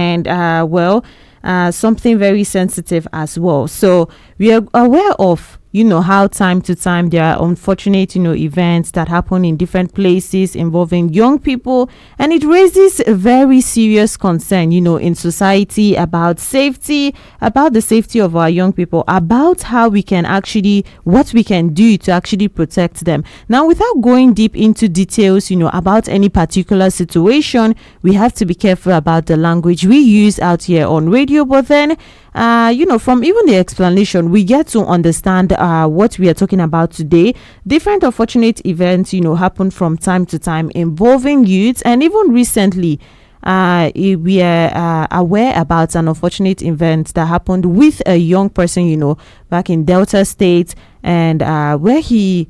and something very sensitive as well. So we are aware of how time to time there are unfortunate events that happen in different places involving young people, and it raises a very serious concern in society about the safety of our young people, about how we can actually, what we can do to actually protect them. Now, without going deep into details about any particular situation, we have to be careful about the language we use out here on radio, but then from even the explanation, we get to understand what we are talking about today. Different unfortunate events happen from time to time involving youth, and even recently we are aware about an unfortunate event that happened with a young person back in Delta State, and where he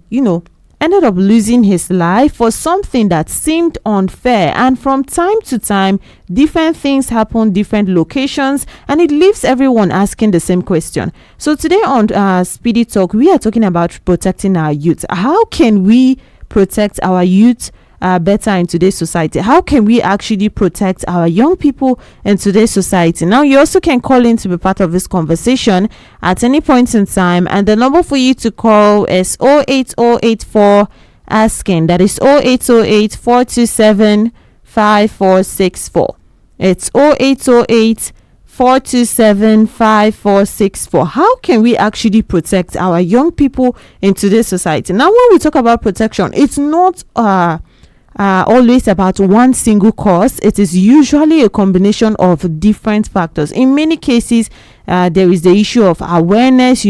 ended up losing his life for something that seemed unfair. And from time to time, different things happen, different locations, and it leaves everyone asking the same question. So today on Speedy Talk, we are talking about protecting our youth. How can we protect our youth better in today's society? How can we actually protect our young people in today's society? Now, you also can call in to be part of this conversation at any point in time, and the number for you to call is 08084 asking. That is 0808 427 5464. It's 0808 427 5464. How can we actually protect our young people in today's society? Now, when we talk about protection, it's not always about one single cause. It is usually a combination of different factors. In many cases, there is the issue of awareness,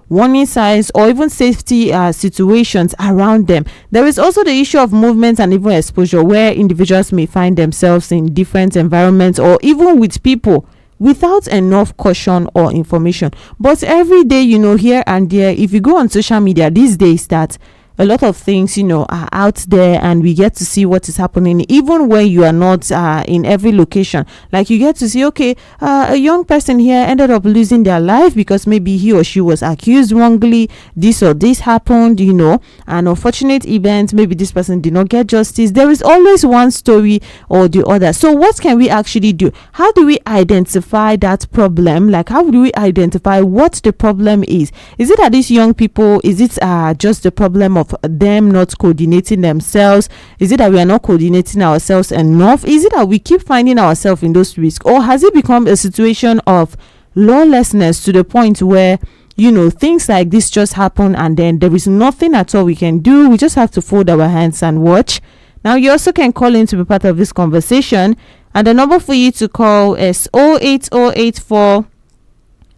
warning signs, or even safety situations around them. There is also the issue of movement and even exposure, where individuals may find themselves in different environments or even with people without enough caution or information. But every day, here and there, if you go on social media these days, that a lot of things are out there, and we get to see what is happening even when you are not in every location. Like, you get to see, okay, a young person here ended up losing their life because maybe he or she was accused wrongly, this or this happened, an unfortunate event, maybe this person did not get justice. There is always one story or the other. So what can we actually do? How do we identify that problem? Like, how do we identify what the problem is? Is it that these young people, is it just the problem of them not coordinating themselves? Is it that we are not coordinating ourselves enough? Is it that we keep finding ourselves in those risks? Or has it become a situation of lawlessness to the point where things like this just happen and then there is nothing at all we can do? We just have to fold our hands and watch. Now, you also can call in to be part of this conversation, and the number for you to call is 08084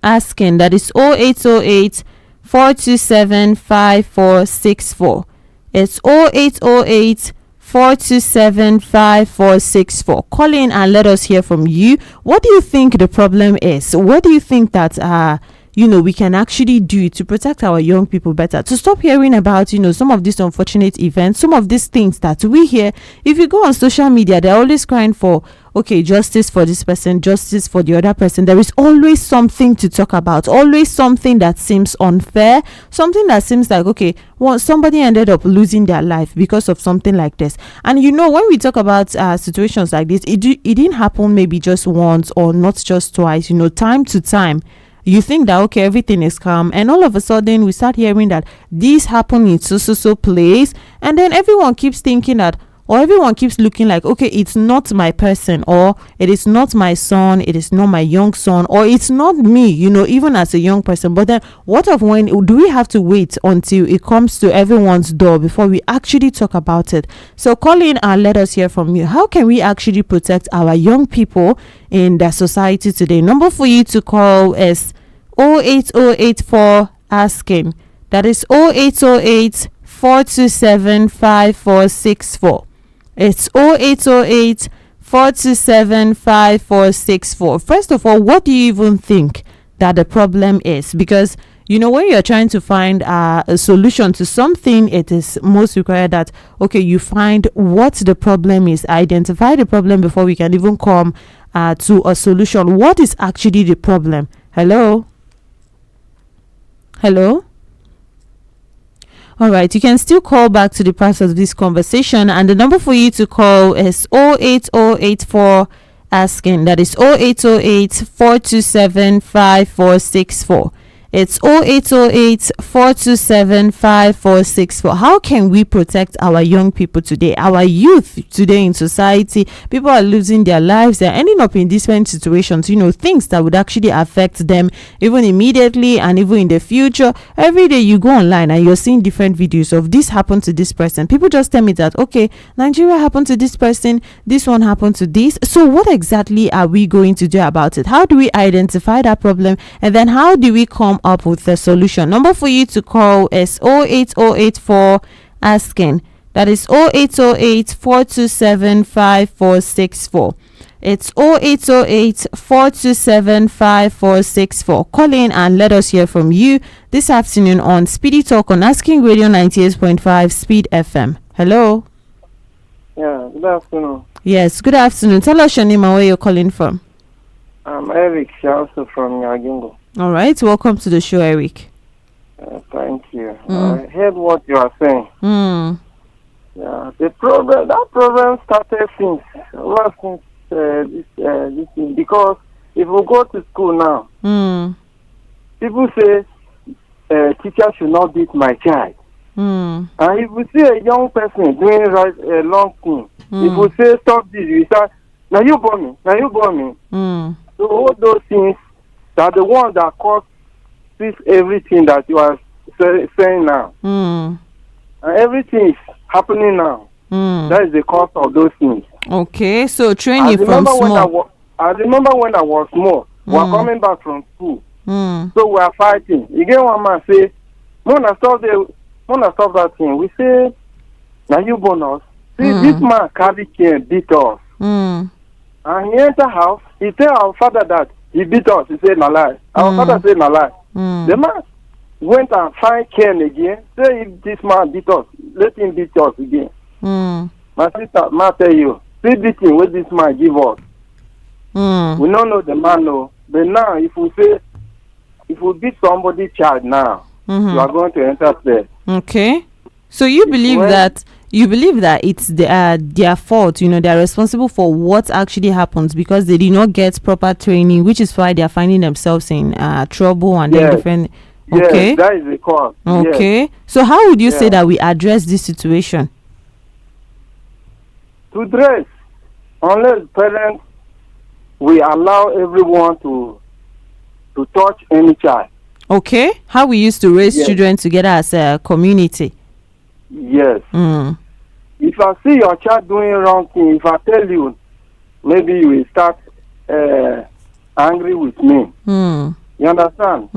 asking. That is 0808 427 5464. It's 0808 427 5464. Call in and let us hear from you. What do you think the problem is? What do you think that we can actually do to protect our young people better, to stop hearing about some of these unfortunate events, some of these things that we hear? If you go on social media, they're always crying for, okay, justice for this person, justice for the other person. There is always something to talk about, always something that seems unfair, something that seems like, okay, well, somebody ended up losing their life because of something like this. And when we talk about situations like this, it didn't happen maybe just once or not just twice. Time to time, you think that, okay, everything is calm, and all of a sudden we start hearing that this happened in so place, and then everyone keeps thinking that, or everyone keeps looking like, okay, it's not my person, or it is not my son, it is not my young son, or it's not me, even as a young person. But then what of when do we have to wait until it comes to everyone's door before we actually talk about it? So call in and let us hear from you. How can we actually protect our young people in the society today? Number for you to call is 08084 asking. That is 0808 427 5464. It's 0808 427 5464. First of all, what do you even think that the problem is? Because when you're trying to find a solution to something, it is most required that, okay, you find what the problem is, identify the problem before we can even come to a solution. What is actually the problem? Hello? All right, you can still call back to the part of this conversation, and the number for you to call is 08084 asking. That is 0808 427 5464. It's 0808 427 5464. How can we protect our young people today, our youth today in society? People are losing their lives. They're ending up in different situations, things that would actually affect them even immediately and even in the future. Every day you go online and you're seeing different videos of this happened to this person. People just tell me that, okay, Nigeria happened to this person, this one happened to this. So what exactly are we going to do about it? How do we identify that problem? And then how do we come up with a solution? Number for you to call is 08084 asking. That is 0808 427 5464. It's 0808 427 5464. Call in and let us hear from you this afternoon on Speedy Talk on Asking Radio 98.5 Speed FM. Hello. Yeah, good afternoon. Yes, good afternoon. Tell us your name and where you're calling from. I'm Eric, also from Hangeior. All right, welcome to the show, Eric. Thank you. I heard what you are saying. Yeah, that problem started since this thing, because if we go to school now, people say teacher should not beat my child. And if we see a young person doing a wrong thing, if we say stop this, we say, now you born me. So all those things are the ones that cause this everything that you are saying now. And everything is happening now. That is the cause of those things. Okay, so training from small. I remember when I was small, we were coming back from school. So we are fighting. Again, one man say, Mona stop that thing. We say, now you born us. See, this man carry cane beat us. And he enter house, he tell our father that he beat us. He said, no lie. Our father said, no lie. The man went and find Ken again. Say, if this man beat us, let him beat us again. My sister, I tell you, see beating what this man give us. We don't know the man, no. But now, if we beat somebody's child now, you are going to enter there. Okay. So you believe that it's their fault, they're responsible for what actually happens because they did not get proper training, which is why they are finding themselves in trouble and then different. Okay. Yes, that is the cause. Okay. Yes. So how would you say that we address this situation? To address, unless parents we allow everyone to touch any child. Okay. How we used to raise children together as a community. Yes. If I see your child doing wrong thing, if I tell you, maybe you will start angry with me. You understand?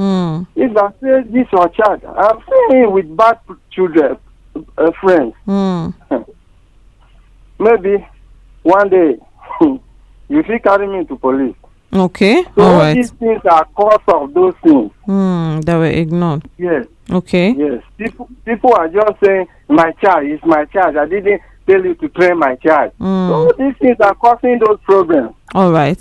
If I say this your child, I'm saying with bad children, friends. Maybe one day you should carry me to police. Okay. So all right. These things are cause of those things. That were ignored. Yes. Okay. Yes. People are just saying my child is my child. I didn't tell you to train my child. So these things are causing those problems. All right.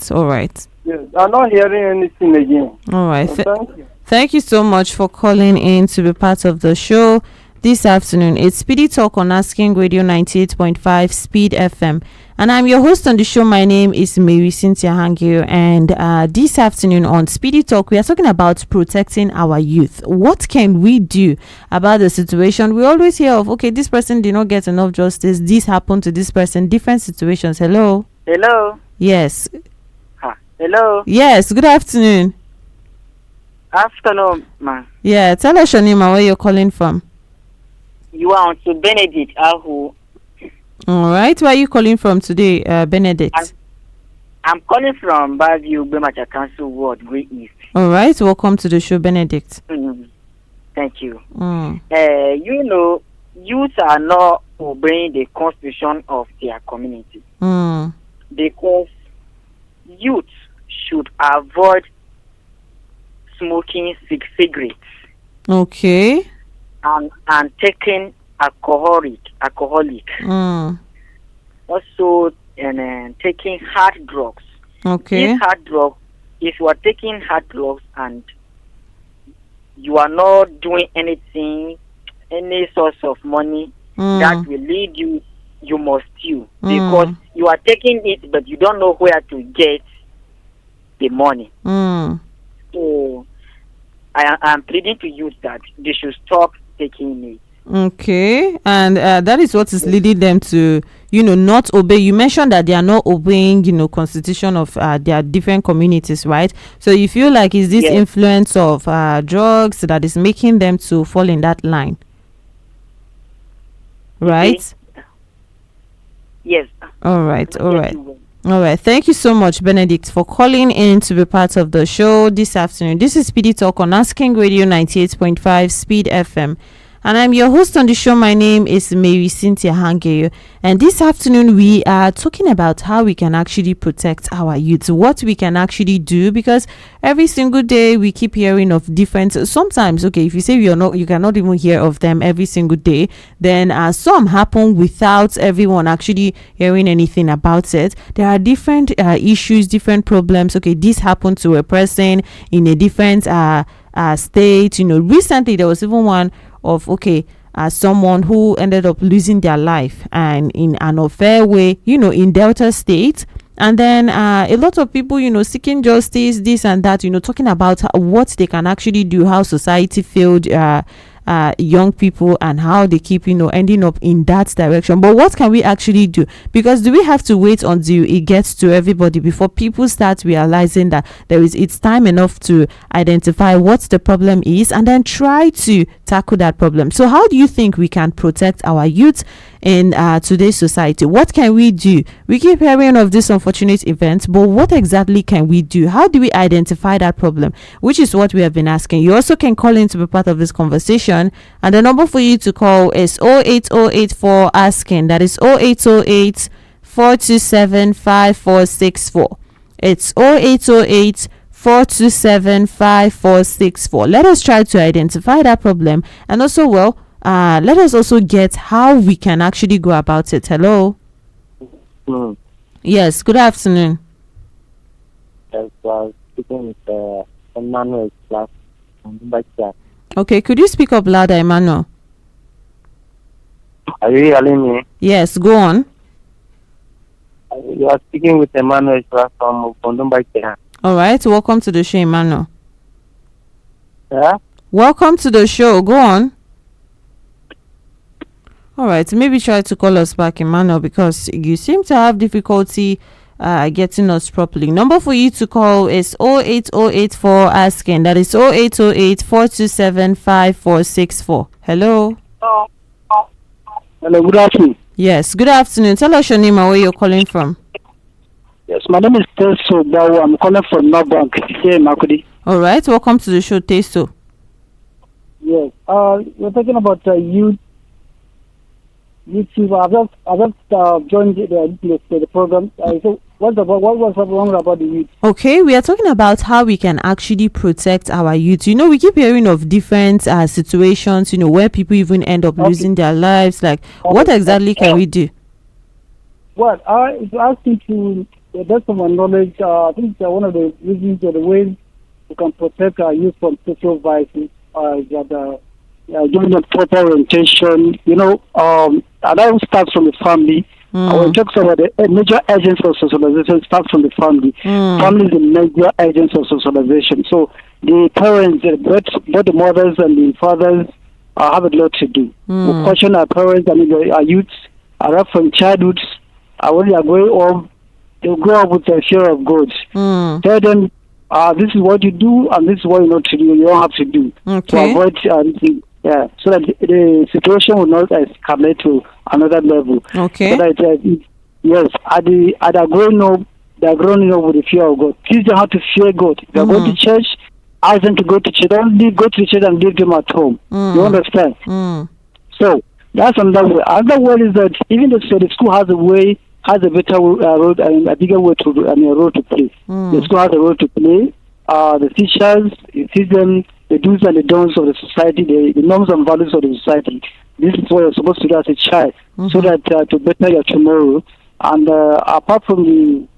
Yes. I'm not hearing anything again. All right. So thank you. Thank you so much for calling in to be part of the show this afternoon. It's Speedy Talk on Asking Radio 98.5 Speed FM. And I'm your host on the show. My name is Marysyntia Hangeior. And this afternoon on Speedy Talk, we are talking about protecting our youth. What can we do about the situation? We always hear of, okay, this person did not get enough justice. This happened to this person. Different situations. Hello? Hello? Yes. Hello? Yes. Good afternoon. Afternoon, ma. Yeah. Tell us your name and where you're calling from. You are on to Benedict Ahu. All right. Where are you calling from today, Benedict? I'm calling from Baview, Bemacha Council Ward, Great East. All right. Welcome to the show, Benedict. Thank you. Youth are not obeying the constitution of their community. Because youth should avoid smoking cigarettes. Okay. And taking alcoholic. Also, taking hard drugs. Okay. These hard drugs, if you are taking hard drugs and you are not doing anything, any source of money that will lead you you must steal because you are taking it, but you don't know where to get the money. So I'm pleading to youth that they should stop taking it. Okay, and that is what is leading them to, not obey. You mentioned that they are not obeying, constitution of their different communities, right? So you feel like is this influence of drugs that is making them to fall in that line, right? Yes. All right. Thank you so much, Benedict, for calling in to be part of the show this afternoon. This is Speedy Talk on Asking Radio 98.5 Speed FM. And I'm your host on the show. My name is Marysyntia Hangeior. And this afternoon, we are talking about how we can actually protect our youth, what we can actually do, because every single day we keep hearing of different, sometimes, okay, if you say you cannot even hear of them every single day, then some happen without everyone actually hearing anything about it. There are different issues, different problems. Okay, this happened to a person in a different state. Recently there was even one of someone who ended up losing their life and in an unfair way, in Delta State. And then a lot of people, seeking justice, this and that, talking about what they can actually do, how society failed young people and how they keep ending up in that direction. But what can we actually do? Because do we have to wait until it gets to everybody before people start realizing that it's time enough to identify what the problem is and then try to tackle that problem? So how do you think we can protect our youth in today's society? What can we do? We keep hearing of this unfortunate event, but what exactly can we do? How do we identify that problem? Which is what we have been asking. You also can call in to be part of this conversation, and the number for you to call is 08084 asking. That is 0808 427 5464. It's 0808 427 5464. Let us try to identify that problem, and also let us also get how we can actually go about it. Hello. Yes, good afternoon. Yes, speaking with Emmanuel class. Okay, could you speak up louder, Emmanuel? Are you hearing me? Yes, go on. You are speaking with Emmanuel class from Kondumbakia. All right, welcome to the show, Emmanuel. Yeah? Welcome to the show. Go on. All right, maybe try to call us back, Emmanuel, because you seem to have difficulty getting us properly. Number for you to call is 08084 asking. That is 0808 427 5464. Hello. Hello, good afternoon. Yes, good afternoon. Tell us your name and where you're calling from. Yes, my name is Teso Bawo. I'm calling from Norbank here in Makudi. All right, welcome to the show, Teso. Yes, we're talking about youth. YouTube. I've just joined the program. So what was wrong about the youth? Okay, we are talking about how we can actually protect our youth. We keep hearing of different situations, where people even end up losing their lives. Like, what exactly can we do? Well, if you ask me to the best of my knowledge, I think one of the reasons or the ways we can protect our youth from social vices is that giving them proper orientation, and that starts from the family. When it talks about the major agents of socialization, starts from the family. Family is the major agents of socialization. So the parents, both the mothers and the fathers, have a lot to do. We question our parents, our youths, are up from childhood. When they are growing up, they grow up with a fear of God. Tell them, this is what you do, and this is what you know to do. You don't have to do to avoid anything. Yeah, so that the situation will not escalate to another level. Okay. So that, yes, at the growing up, they're growing up with the fear of God. Teach them how to fear God. If they're going to church, ask them to go to church. Don't go to church and leave them at home. You understand? So that's another way. Another way is that even the school has a better road and a bigger way to role to play. The school has a role to play. The teachers, you teach them the do's and the don'ts of the society, the norms and values of the society. This is what you're supposed to do as a child, so that to better your tomorrow. And apart from the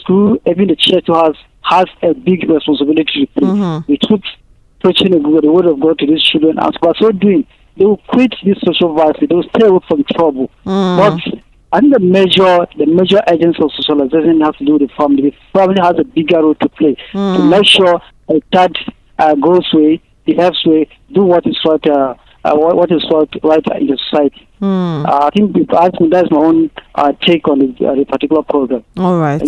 school, even the church has a big responsibility to play. We took preaching the word of God to these children, and by so doing, they will quit this social vices. They will stay away from trouble. But I think the major agents of socialization have to do with the family. The family has a bigger role to play to make sure a child goes way, behaves way, do what is right. What is right in the society. I think that's my own take on the particular program. All right.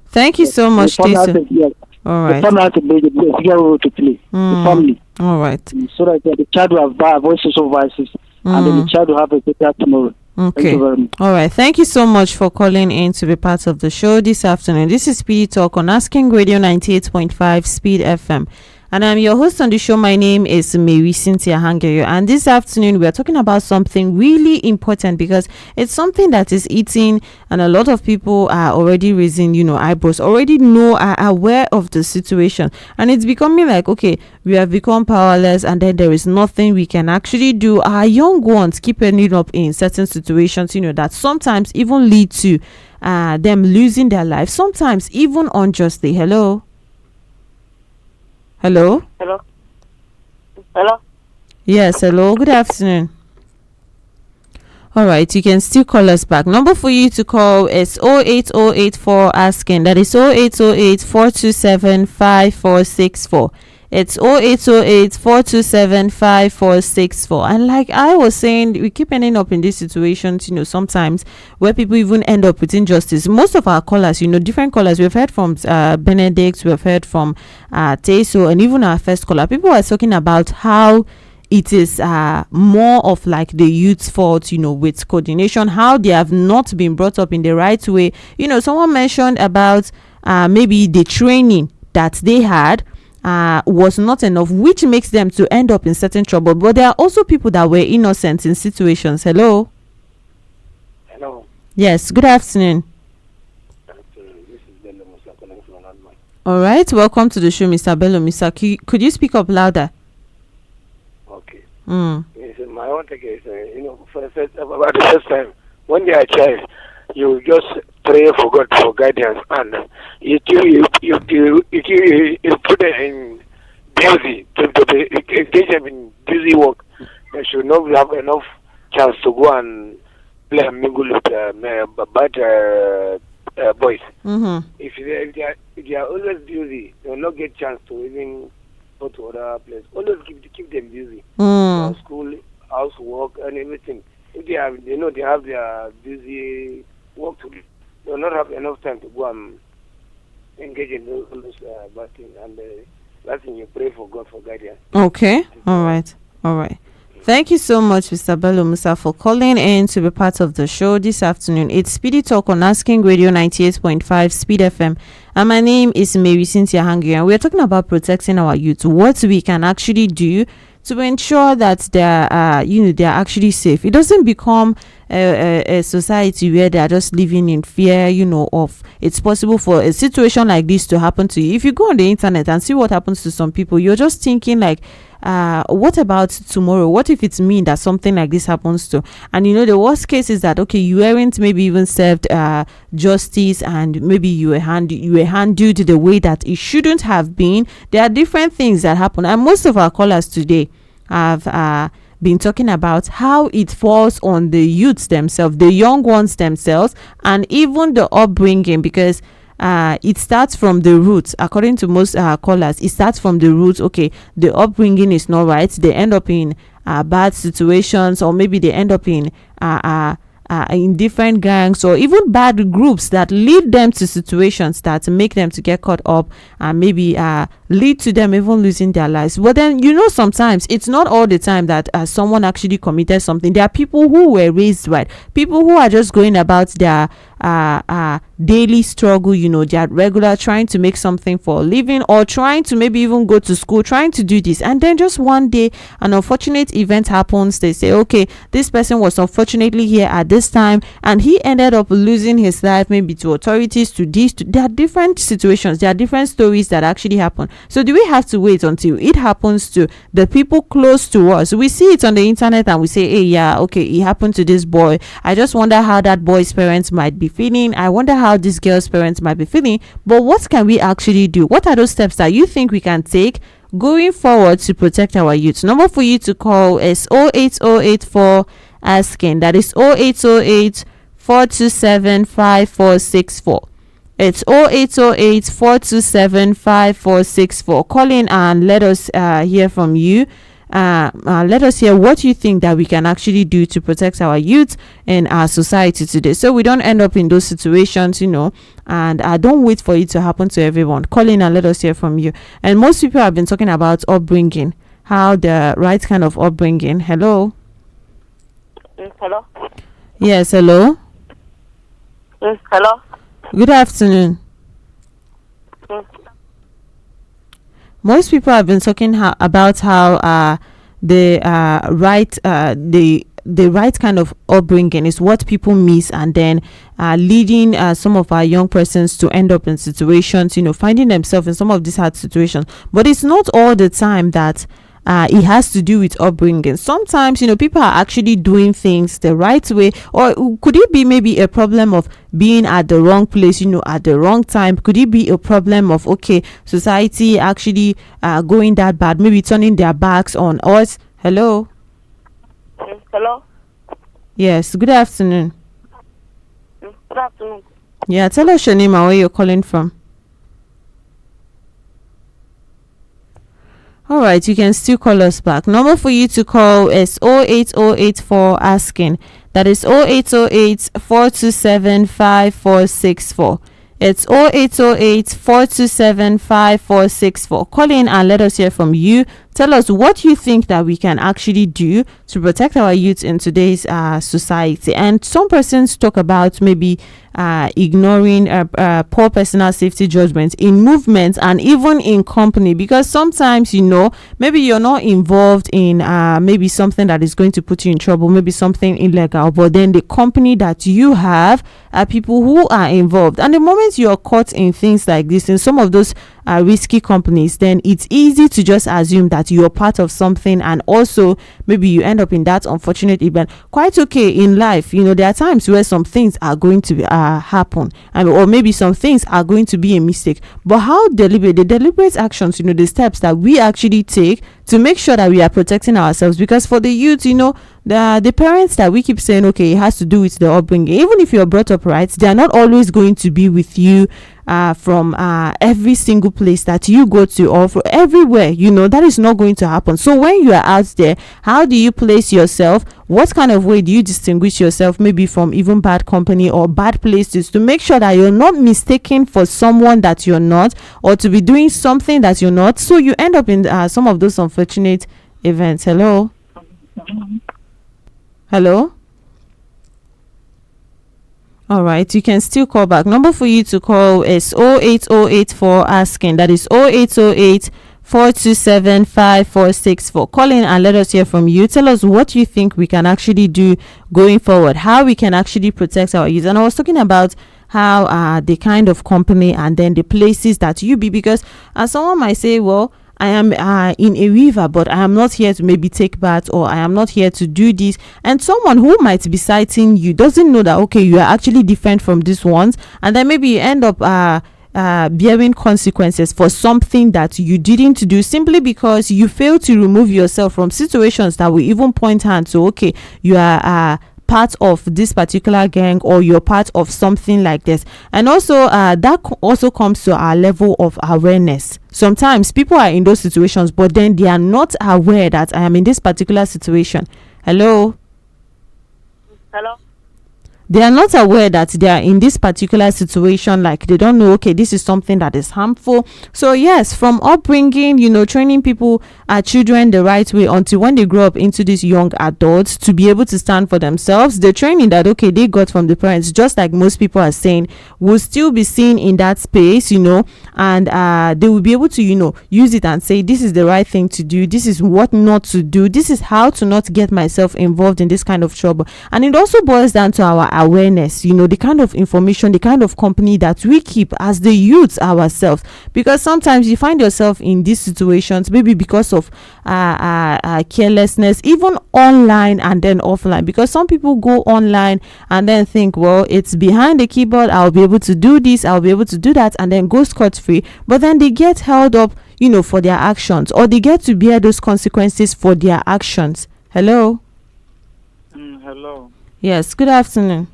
Thank you so much, Jason. Yes. All right. The family has a bigger role to play. The family. All right. So that the child will avoid social vices and then the child will have a better tomorrow. Okay. Thank you very much. All right. Thank you so much for calling in to be part of the show this afternoon. This is Speedy Talk on Asking Radio 98.5 Speed FM. And I'm your host on the show. My name is Marysyntia Hangeior. And this afternoon, we are talking about something really important because it's something that is eating, and a lot of people are already raising, eyebrows, already are aware of the situation. And it's becoming like, okay, we have become powerless and then there is nothing we can actually do. Our young ones keep ending up in certain situations, that sometimes even lead to them losing their life, sometimes even unjustly. Hello? Hello? Hello? Yes, hello. Good afternoon. All right, you can still call us back. Number for you to call is 08084 asking. That is 0808 427 5464. It's 0808 427 5464. And like I was saying, we keep ending up in these situations, sometimes where people even end up with injustice. Most of our callers, different callers, we've heard from Benedict, we've heard from Teso, and even our first caller, people are talking about how it is more of like the youth's fault, with coordination, how they have not been brought up in the right way. Someone mentioned about maybe the training that they had was not enough, which makes them to end up in certain trouble. But there are also people that were innocent in situations. Hello? Hello. Yes, good afternoon. This is Bello Musa calling from Adman. All right, welcome to the show, Mr. Bello Musa. Could you speak up louder? Okay. Yes, my own take is, about the first time, when they are child, you just pray for God for guidance, and you put them in busy to engage them in busy work. They should not have enough chance to go and play and mingle with bad boys. If they are always busy, they will not get chance to even go to other places. Always keep them busy. School, housework, and everything. If they have, they have their busy work to do, they will not have enough time to go and engage in those bad things. And that's when you pray for God for guidance. Okay. All right. Thank you so much, Mr. Bello Musa, for calling in to be part of the show this afternoon. It's Speedy Talk on Asking Radio 98.5 Speed FM. And my name is Marysyntia Hangeior. We are talking about protecting our youth, what we can actually do to ensure that they are actually safe. It doesn't become a society where they are just living in fear, of it's possible for a situation like this to happen to you. If you go on the internet and see what happens to some people, you're just thinking like, what about tomorrow? What if it's me that something like this happens to? And the worst case is that, okay, you weren't maybe even served justice, and maybe you were handled the way that it shouldn't have been. There are different things that happen, and most of our callers today have been talking about how it falls on the youths themselves, the young ones themselves, and even the upbringing, because it starts from the roots. According to most callers, it starts from the roots. Okay, the upbringing is not right, they end up in bad situations, or maybe they end up in different gangs or even bad groups that lead them to situations that make them to get caught up and maybe lead to them even losing their lives. But then sometimes it's not all the time that someone actually committed something. There are people who were raised right, people who are just going about their daily struggle, their regular trying to make something for a living, or trying to maybe even go to school, trying to do this, and then just one day an unfortunate event happens. They say, okay, this person was unfortunately here at this time and he ended up losing his life, maybe to authorities, to this, there are different situations, there are different stories that actually happen. So do we have to wait until it happens to the people close to us? We see it on the internet and we say, hey, yeah, okay, it happened to this boy. I just wonder how that boy's parents might be feeling. I wonder how this girl's parents might be feeling. But what can we actually do? What are those steps that you think we can take going forward to protect our youth. Number for you to call is 08084 asking. That is 0808 427 5464. It's 0808 427 5464. Call in and let us hear from you. Let us hear what you think that we can actually do to protect our youth in our society today, so we don't end up in those situations, and don't wait for it to happen to everyone. Call in and let us hear from you. And most people have been talking about upbringing, how the right kind of upbringing. Hello. Hello. Yes, hello. Yes, hello. Good afternoon. Yes. Most people have been talking about how the right kind of upbringing is what people miss, and then leading some of our young persons to end up in situations, finding themselves in some of these hard situations. But it's not all the time that it has to do with upbringing. Sometimes, people are actually doing things the right way, or could it be maybe a problem of being at the wrong place, at the wrong time? Could it be a problem of, society actually going that bad, maybe turning their backs on us? Hello. Yes, hello. Yes, good afternoon. Yes, good afternoon. Yeah, tell us your name and where you're calling from. All right, you can still call us back. Number for you to call is 08084 asking. That is 0808 427 5464. It's 0808 427 5464. Call in and let us hear from you. Tell us what you think that we can actually do to protect our youth in today's society. And some persons talk about maybe ignoring poor personal safety judgments in movements and even in company, because sometimes maybe you're not involved in maybe something that is going to put you in trouble, maybe something illegal, but then the company that you have are people who are involved, and the moment you're caught in things like this in some of those risky companies, then it's easy to just assume that you're part of something, and also maybe you end up in that unfortunate event. Quite okay in life, there are times where some things are going to happen, or maybe some things are going to be a mistake, but how the deliberate actions, the steps that we actually take to make sure that we are protecting ourselves. Because for the youth, the parents that we keep saying, okay, it has to do with the upbringing, even if you're brought up right, they are not always going to be with you from every single place that you go to, or for everywhere. That is not going to happen. So when you are out there, how do you place yourself? What kind of way do you distinguish yourself maybe from even bad company or bad places, to make sure that you're not mistaken for someone that you're not, or to be doing something that you're not, so you end up in some of those unfortunate events? Hello. All right, you can still call back. Number for you to call is 08084 asking. That is 0808 427 5464. Call in and let us hear from you. Tell us what you think we can actually do going forward, how we can actually protect our youth. And I was talking about how the kind of company and then the places that you be, because someone might say, well, I am in a river, but I am not here to maybe take bath, or I am not here to do this. And someone who might be citing you doesn't know that, okay, you are actually different from these ones, and then maybe you end up bearing consequences for something that you didn't do, simply because you failed to remove yourself from situations that will even point hand to, okay, you are part of this particular gang, or you're part of something like this. And also that also comes to our level of awareness. Sometimes people are in those situations, but then they are not aware that I am in this particular situation. Hello. They are not aware that they are in this particular situation, like they don't know, okay, this is something that is harmful. So yes, from upbringing, training people, children the right way, until when they grow up into these young adults to be able to stand for themselves, the training that, okay, they got from the parents, just like most people are saying, will still be seen in that space, and they will be able to, use it and say, this is the right thing to do, this is what not to do, this is how to not get myself involved in this kind of trouble. And it also boils down to our awareness, the kind of information, the kind of company that we keep as the youth ourselves, because sometimes you find yourself in these situations maybe because of carelessness, even online and then offline, because some people go online and then think, well, it's behind the keyboard, I'll be able to do this, I'll be able to do that, and then go scot-free, but then they get held up for their actions, or they get to bear those consequences for their actions. Hello. Hello. Yes, good afternoon.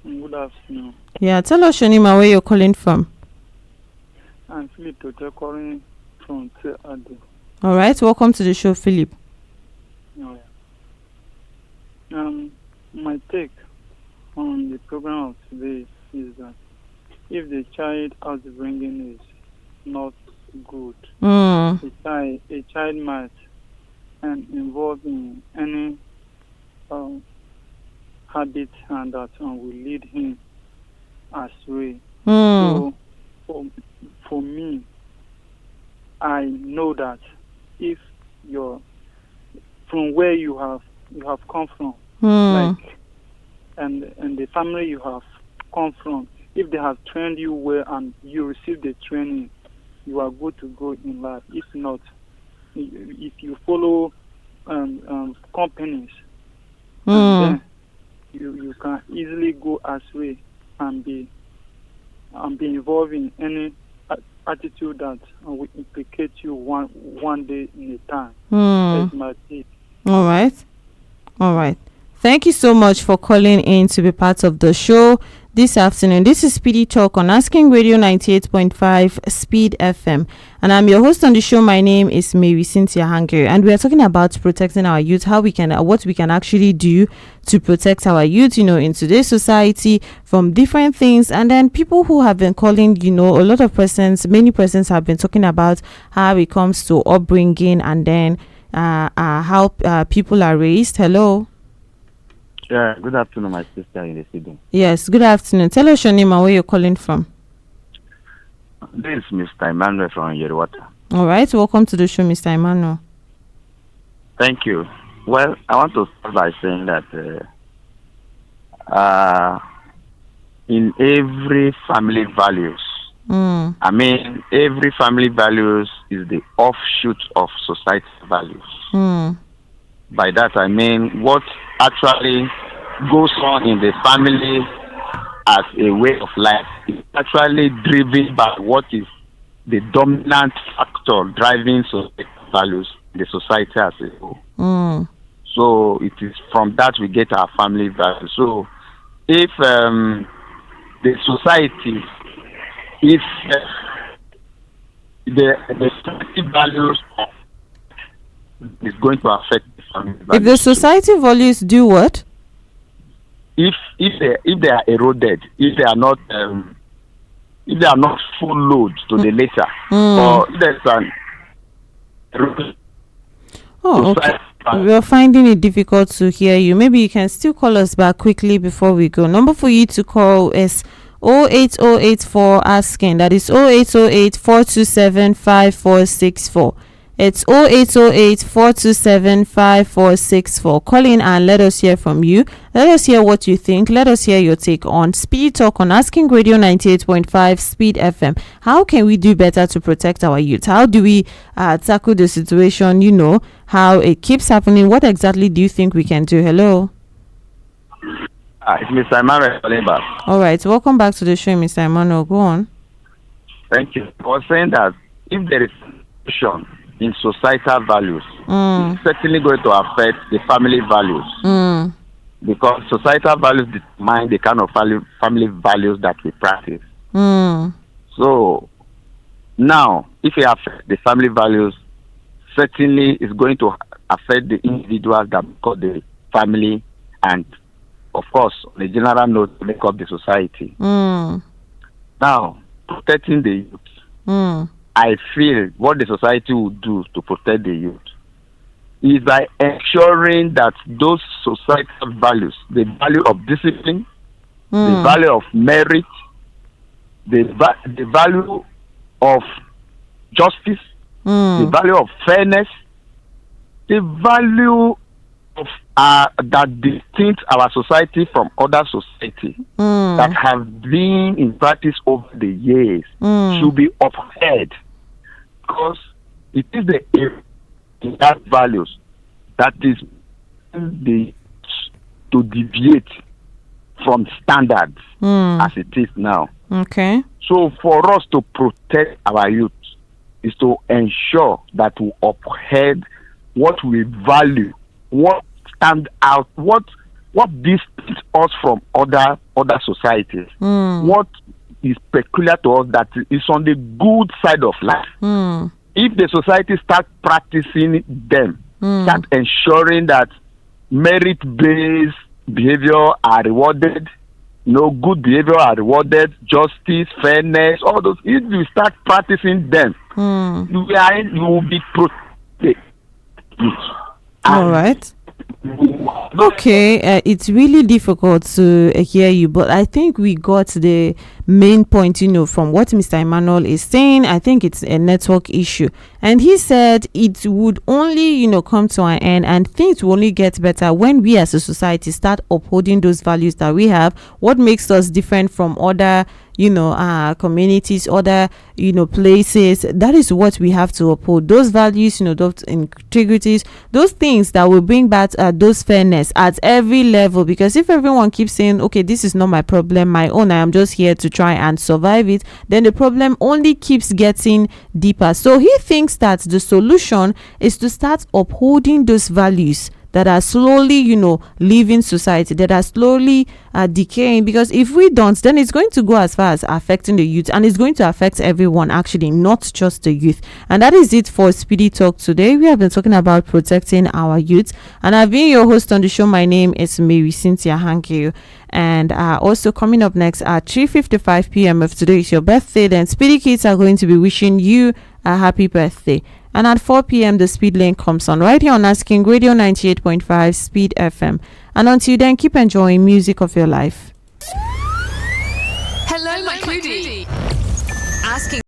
Good afternoon. Yeah, tell us your name and where you're calling from. I'm Philip Tote calling from Ado. All right, welcome to the show, Philip. Oh, yeah. My take on the program of today is that if the child upbringing is not good, a child might involve in any habit and that will lead him astray. So for me, I know that if you're from where you have come from, like and the family you have come from, if they have trained you well and you receive the training, you are good to go in life. If not, if you follow companies, then you can easily go astray and be involved in any attitude that will implicate you one day in a time. That's my take. All right. Thank you so much for calling in to be part of the show this afternoon. This is Speedy Talk on Asking Radio 98.5 Speed FM, and I'm your host on the show. My name is Marysyntia Hangeior, and we are talking about protecting our youth, what we can actually do to protect our youth, in today's society from different things. And then people who have been calling, many persons have been talking about how it comes to upbringing and then how people are raised. Hello. Yeah, good afternoon, my sister in the city. Yes, good afternoon. Tell us your name and where you're calling from. This is Mr. Emmanuel from Yerwata. All right, welcome to the show, Mr. Emmanuel. Thank you. Well, I want to start by saying that in every family values, every family values is the offshoot of society values. By that I mean what actually goes on in the family as a way of life is actually driven by what is the dominant factor driving society values in the society as a whole. So it is from that we get our family values. So if the society, if the society values is going to affect the family values. If the society values do what? If they are eroded, if they are not full load to the later, or if there's an okay. We're finding it difficult to hear you. Maybe you can still call us back quickly before we go. Number for you to call is 08084 asking. That is 0808 427 5464. It's 0808 427 5464. Call in and let us hear from you. Let us hear what you think. Let us hear your take on Speed Talk on Asking Radio 98.5 Speed FM. How can we do better to protect our youth? How do we tackle the situation? How it keeps happening. What exactly do you think we can do? Hello. It's Mr. Emmanuel calling back. All right. Welcome back to the show, Mr. Emmanuel. Go on. Thank you. I was saying that if there is in societal values, it's certainly going to affect the family values, because societal values determine the kind of family values that we practice. So now, if it affects the family values, certainly it's going to affect the individuals that call the family, and of course, on a general note, make up the society. Now, protecting the youth. I feel what the society will do to protect the youth is by ensuring that those societal values, the value of discipline, the value of merit, the value of justice, the value of fairness, the value of that distinct our society from other society that have been in practice over the years should be upheld. Because it is the in that values that is to deviate from standards as it is now. Okay. So for us to protect our youth, is to ensure that we uphold what we value, what stand out, what distances us from other societies, what is peculiar to us that is on the good side of life. If the society start practicing them, start ensuring that merit-based behavior are rewarded, good behavior are rewarded, justice, fairness, all those. If you start practicing them, you will be protected. All right. Okay, it's really difficult to hear you, but I think we got the main point, from what Mr. Emmanuel is saying. I think it's a network issue. And he said it would only, come to an end, and things will only get better when we as a society start upholding those values that we have. What makes us different from other communities, other places, that is what we have to uphold. Those values, those integrities, those things that will bring back those fairness at every level. Because if everyone keeps saying, okay, this is not my problem, my own, I am just here to try and survive it, then the problem only keeps getting deeper. So he thinks that the solution is to start upholding those values that are slowly, leaving society, that are slowly decaying. Because if we don't, then it's going to go as far as affecting the youth, and it's going to affect everyone, actually, not just the youth. And that is it for Speedy Talk today. We have been talking about protecting our youth, and I've been your host on the show. My name is Marysyntia Hangeior. And also coming up next at 3:55 p.m. if today is your birthday, then Speedy Kids are going to be wishing you a happy birthday. And at 4 p.m. the Speed Lane comes on right here on Asking Radio 98.5 Speed FM. And until then, keep enjoying music of your life. Hello, my Cludy. Asking